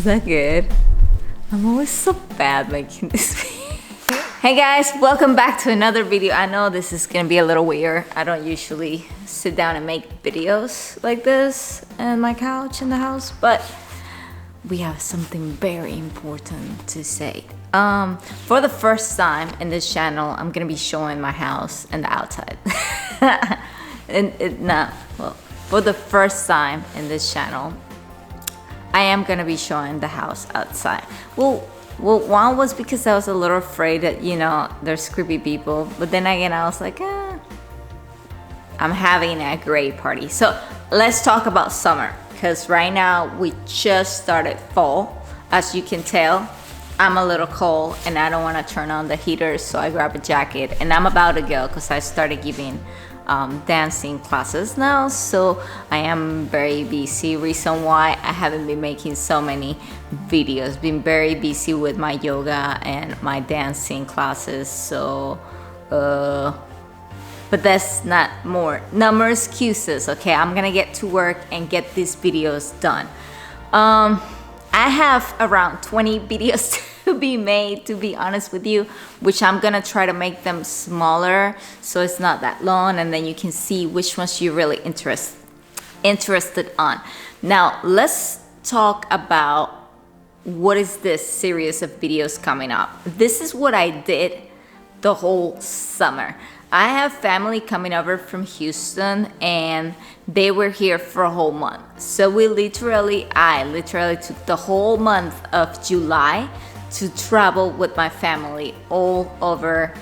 Is that good? I'm always so bad making this video. Hey guys, welcome back to another video. I know this is gonna be a little weird. I don't usually sit down and make videos like this on my couch in the house, but we have something very important to say. For the first time in this channel, I'm gonna be showing my house and the outside. For the first time in this channel, I am gonna be showing the house outside. Well, one was because I was a little afraid that, you know, there's creepy people. But then again, I was like, I'm having a great party. So let's talk about summer, because right now we just started fall. As you can tell, I'm a little cold and I don't want to turn on the heater, so I grab a jacket and I'm about to go because I started giving dancing classes now, so I am very busy. Reason why I haven't been making so many videos, been very busy with my yoga and my dancing classes, so but that's not more excuses. Okay, I'm gonna get to work and get these videos done. I have around 20 videos to be made, to be honest with you, which I'm gonna try to make them smaller so it's not that long, and then you can see which ones you're really interested on. Now let's talk about what is this series of videos coming up. This is what I did the whole summer. I have family coming over from Houston and they were here for a whole month. So I literally took the whole month of July to travel with my family all over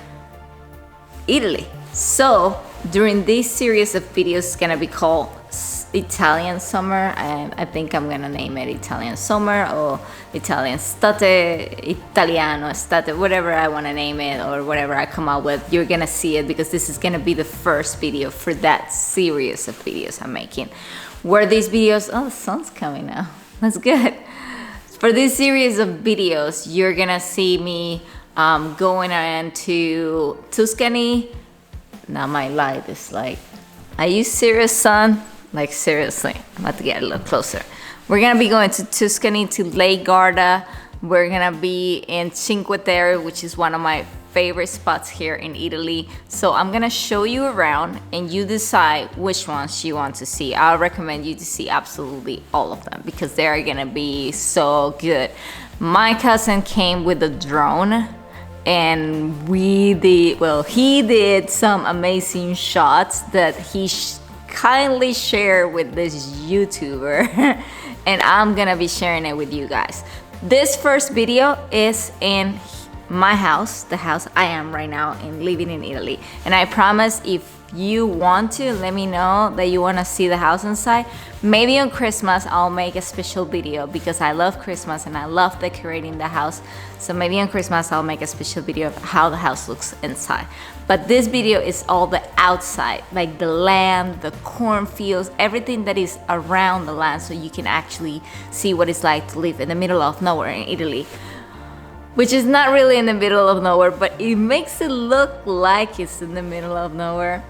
Italy. So during this series of videos, it's gonna be called Italian Summer, and I think I'm gonna name it Italian Summer or Italian State, Italiano State, whatever I wanna name it or whatever I come out with. You're gonna see it because this is gonna be the first video for that series of videos I'm making. Where these videos, oh, the sun's coming now, that's good. For this series of videos, you're gonna see me going into Tuscany. Now my light is like, are you serious, son? Like seriously, I'm about to get a little closer. We're gonna be going to Tuscany, to Lake Garda. We're gonna be in Cinque Terre, which is one of my favorite spots here in Italy. So I'm gonna show you around and you decide which ones you want to see. I'll recommend you to see absolutely all of them because they're gonna be so good. My cousin came with a drone and he did some amazing shots that he kindly share with this YouTuber and I'm gonna be sharing it with you guys. This first video is in my house, the house I am right now and living in Italy, and I promise if you want to, let me know that you want to see the house inside. Maybe on Christmas I'll make a special video because I love Christmas and I love decorating the house, so maybe on Christmas I'll make a special video of how the house looks inside. But this video is all the outside, like the land, the cornfields, everything that is around the land, so you can actually see what it's like to live in the middle of nowhere in Italy, which is not really in the middle of nowhere, but it makes it look like it's in the middle of nowhere.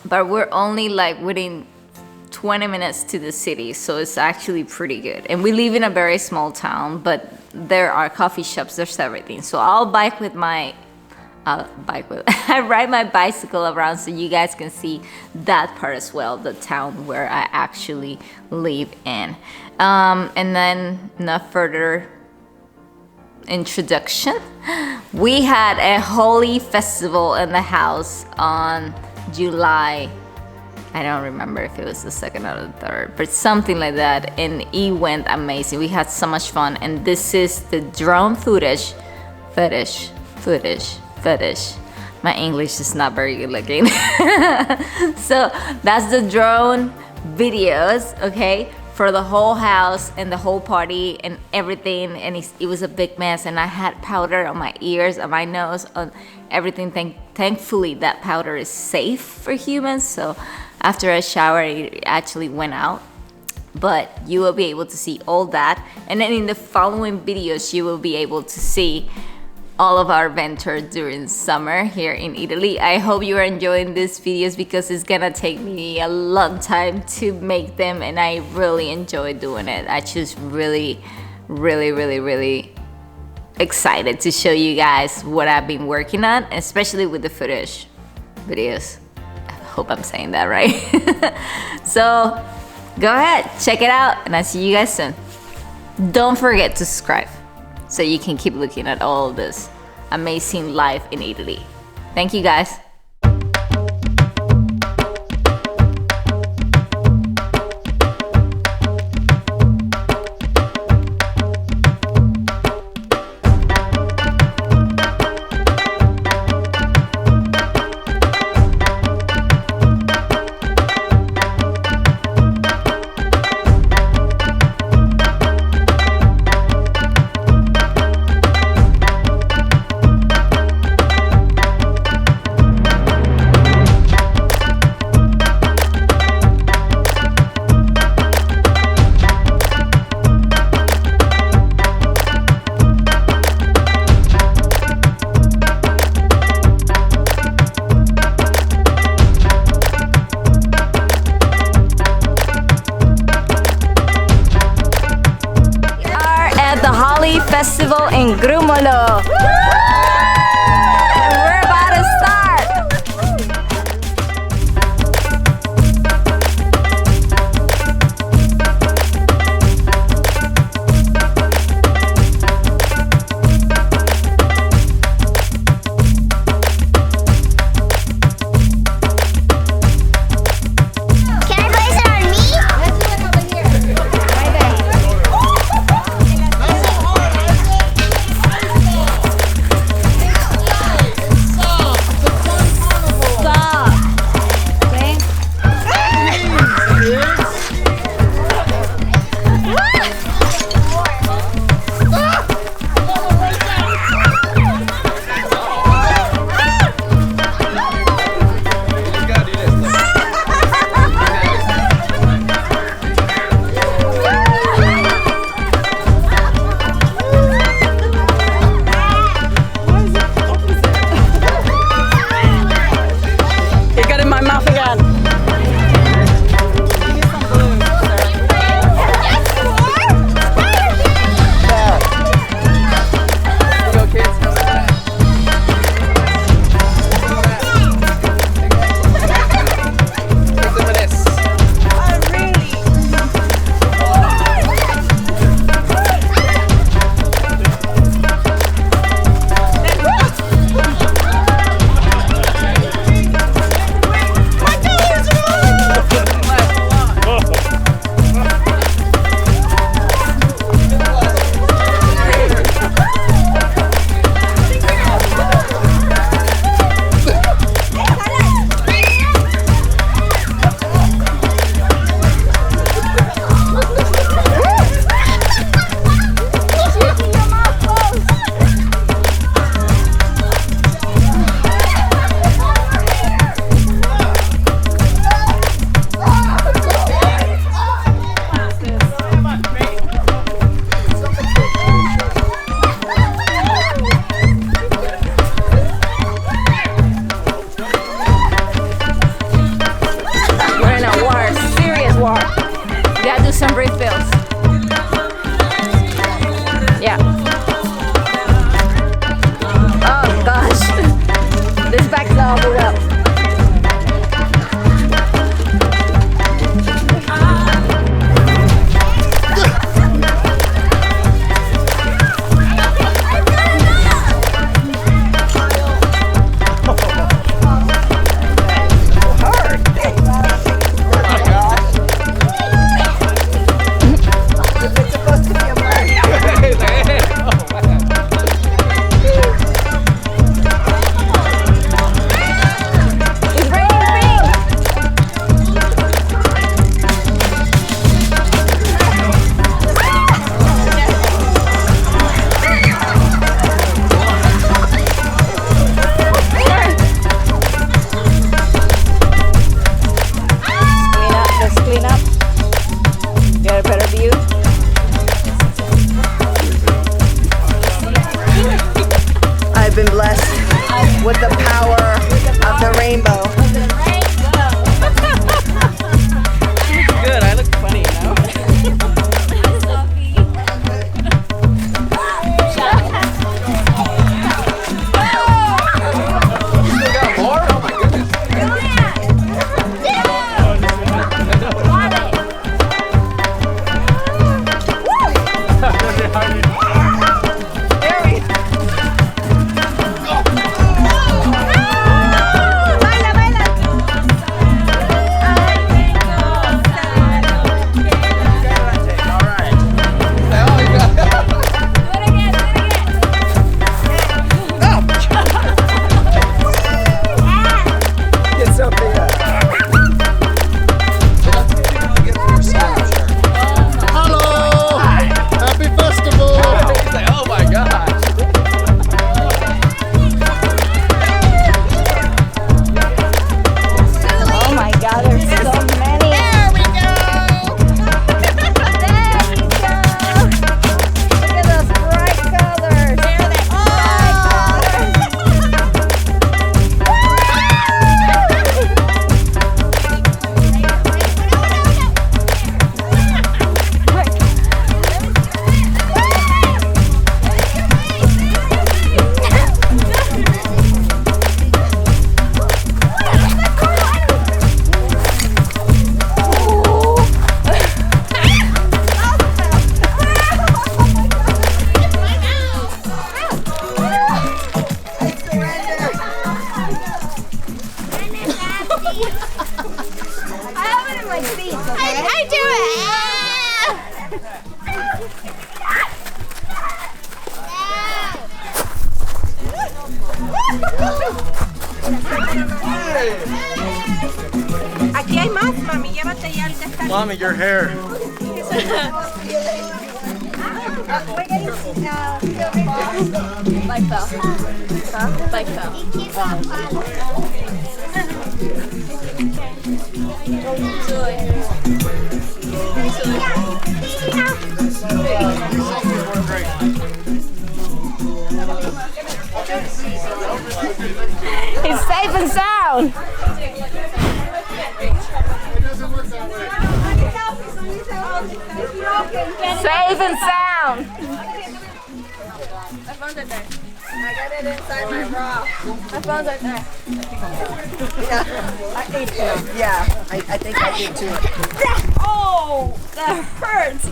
But we're only like within 20 minutes to the city, so it's actually pretty good. And we live in a very small town, but there are coffee shops, there's everything. So I'll I ride my bicycle around so you guys can see that part as well, the town where I actually live in. And then not further introduction, we had a Holi Festival in the house on July, I don't remember if it was the 2nd or the 3rd, but something like that, and it went amazing. We had so much fun, and this is the drone footage. My English is not very good looking. So that's the drone videos, okay, for the whole house and the whole party and everything, and it was a big mess, and I had powder on my ears, on my nose, on everything. Thankfully that powder is safe for humans, so after a shower it actually went out. But you will be able to see all that, and then in the following videos you will be able to see all of our adventure during summer here in Italy. I hope you are enjoying these videos because it's gonna take me a long time to make them and I really enjoy doing it. I just really really, really, really excited to show you guys what I've been working on, especially with the footage videos. I hope I'm saying that right. So go ahead, check it out, and I'll see you guys soon. Don't forget to subscribe so you can keep looking at all of this amazing life in Italy. Thank you guys. The Holi Festival in Grumolo. And we're about to start. Can I place it on me? Let's do it over here. Right there. Some refills. Yeah. Oh gosh. This bag's all the way up. Aquí hay más, mami. Llévate ya el que está. Mommy, your hair. Bike fell. Bike fell. It's safe and sound. Safe and sound. My phone's right there. I got it inside my bra. My phone's right there. Yeah, I ate it. Yeah, I think I did too. Oh, that hurts.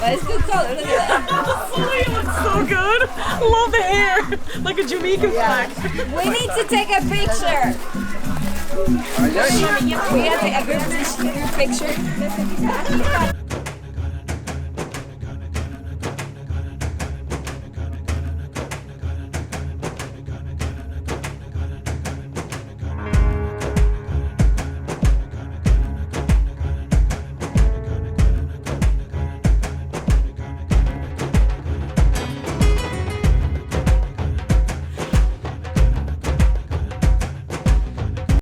But it's good color. Look at that. Oh, you look so good. I love the hair. Like a Jamaican flag. We need to take a picture. We have to take a group picture.